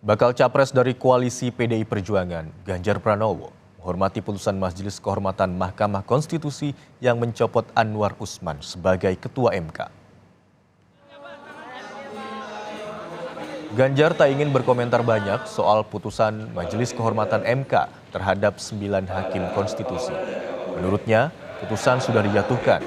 Bakal capres dari koalisi PDI Perjuangan, Ganjar Pranowo, menghormati putusan Majelis Kehormatan Mahkamah Konstitusi yang mencopot Anwar Usman sebagai Ketua MK. Ganjar tak ingin berkomentar banyak soal putusan Majelis Kehormatan MK terhadap 9 hakim konstitusi. Menurutnya, putusan sudah dijatuhkan.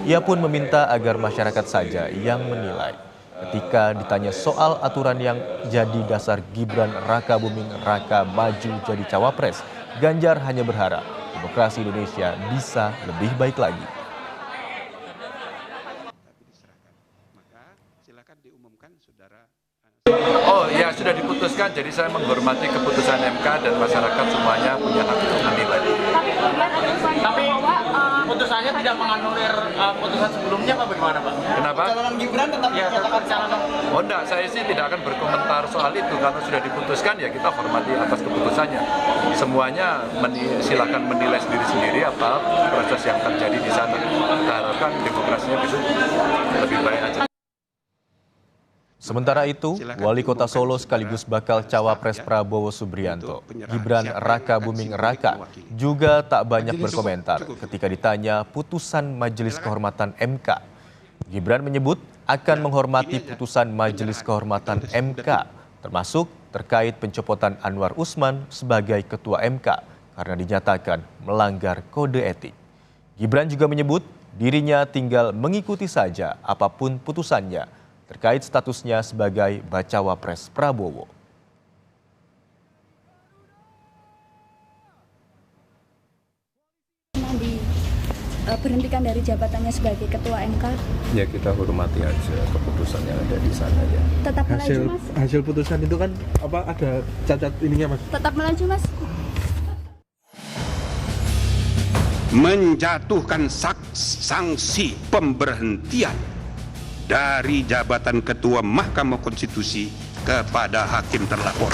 Ia pun meminta agar masyarakat saja yang menilai. Ketika ditanya soal aturan yang jadi dasar Gibran Raka Buming Raka maju jadi cawapres, Ganjar hanya berharap demokrasi Indonesia bisa lebih baik lagi. Oh ya, sudah diputuskan, jadi saya menghormati keputusan MK dan masyarakat semuanya punya hak untuk menilai. Tapi putusannya tidak menganulir putusan sebelumnya apa bagaimana, Pak? Kenapa? Calon Gibran tetap calon. Oh enggak, saya sih tidak akan berkomentar soal itu. Kalau sudah diputuskan ya kita hormati atas keputusannya. Semuanya silakan menilai sendiri-sendiri apa proses yang terjadi di sana. Kita harapkan demokrasinya bisa lebih baik aja. Sementara itu, Wali Kota Solo sekaligus bakal cawapres Prabowo Subianto, Gibran Raka Buming Raka, juga tak banyak berkomentar ketika ditanya putusan Majelis Kehormatan MK. Gibran menyebut akan menghormati putusan Majelis Kehormatan MK, termasuk terkait pencopotan Anwar Usman sebagai Ketua MK karena dinyatakan melanggar kode etik. Gibran juga menyebut dirinya tinggal mengikuti saja apapun putusannya terkait statusnya sebagai bacawa pres Prabowo. Diberhentikan dari jabatannya sebagai Ketua MK? Ya kita hormati aja keputusan yang ada di sana ya. Tetap melaju, Mas? Hasil putusan itu kan ada cacat ininya, Mas? Tetap melaju, Mas? Menjatuhkan sanksi pemberhentian dari jabatan Ketua Mahkamah Konstitusi kepada hakim terlapor.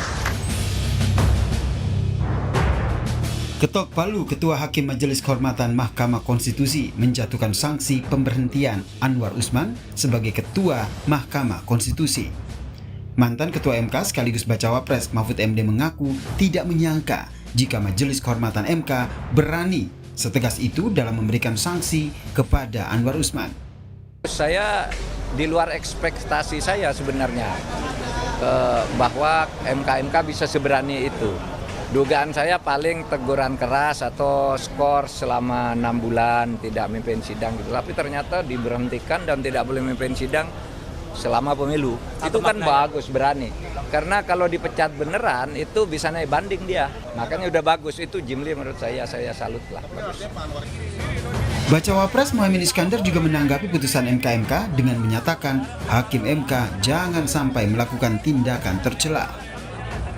Ketok Palu, Ketua Hakim Majelis Kehormatan Mahkamah Konstitusi menjatuhkan sanksi pemberhentian Anwar Usman sebagai Ketua Mahkamah Konstitusi. Mantan Ketua MK sekaligus bacawa pres Mahfud MD mengaku tidak menyangka jika Majelis Kehormatan MK berani setegas itu dalam memberikan sanksi kepada Anwar Usman. Saya di luar ekspektasi saya sebenarnya bahwa MK bisa seberani itu. Dugaan saya paling teguran keras atau skor selama 6 bulan tidak memimpin sidang gitu. Tapi ternyata diberhentikan dan tidak boleh memimpin sidang selama pemilu. Itu kan bagus, berani. Karena kalau dipecat beneran itu bisa naik banding dia. Makanya udah bagus, itu Jimli menurut saya salut lah. Bagus. Bacawa pres Muhaimin Iskandar juga menanggapi putusan MK dengan menyatakan Hakim MK jangan sampai melakukan tindakan tercela.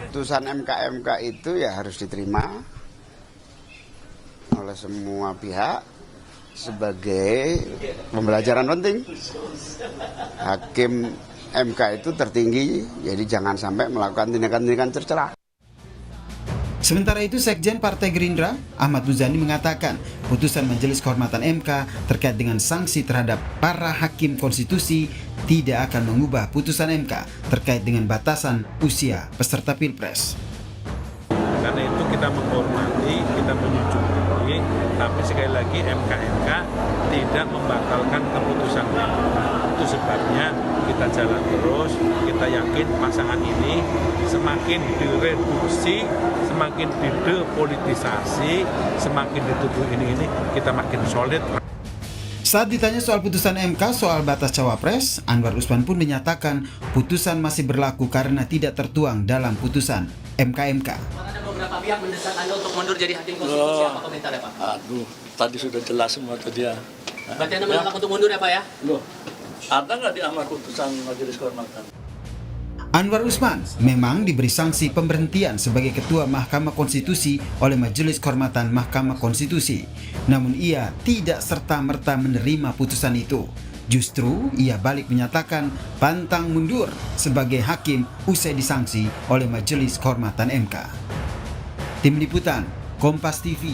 Putusan MK itu ya harus diterima oleh semua pihak sebagai pembelajaran penting. Hakim MK itu tertinggi, jadi jangan sampai melakukan tindakan-tindakan tercela. Sementara itu, Sekjen Partai Gerindra, Ahmad Muzani mengatakan putusan Majelis Kehormatan MK terkait dengan sanksi terhadap para hakim konstitusi tidak akan mengubah putusan MK terkait dengan batasan usia peserta Pilpres. Karena itu kita menghormati, kita menyetujui, tapi sekali lagi MK tidak membatalkan keputusan MK. Itu sebabnya kita jalan terus, kita yakin pasangan ini semakin direduksi, semakin didepolitisasi, semakin dituduh ini kita makin solid. Saat ditanya soal putusan MK soal batas cawapres, Anwar Usman pun menyatakan putusan masih berlaku karena tidak tertuang dalam putusan MK. Ada beberapa pihak mendesak Anda untuk mundur jadi hakim konstitusi, apa komentarnya, Pak? Aduh, tadi sudah jelas semua tuh dia. Berarti Anda menolak untuk mundur ya, Pak ya? Loh, ada nggak di amar putusan Majelis Kehormatan? Anwar Usman memang diberi sanksi pemberhentian sebagai Ketua Mahkamah Konstitusi oleh Majelis Kehormatan Mahkamah Konstitusi. Namun ia tidak serta-merta menerima putusan itu. Justru ia balik menyatakan pantang mundur sebagai hakim usai disanksi oleh Majelis Kehormatan MK. Tim Liputan, Kompas TV.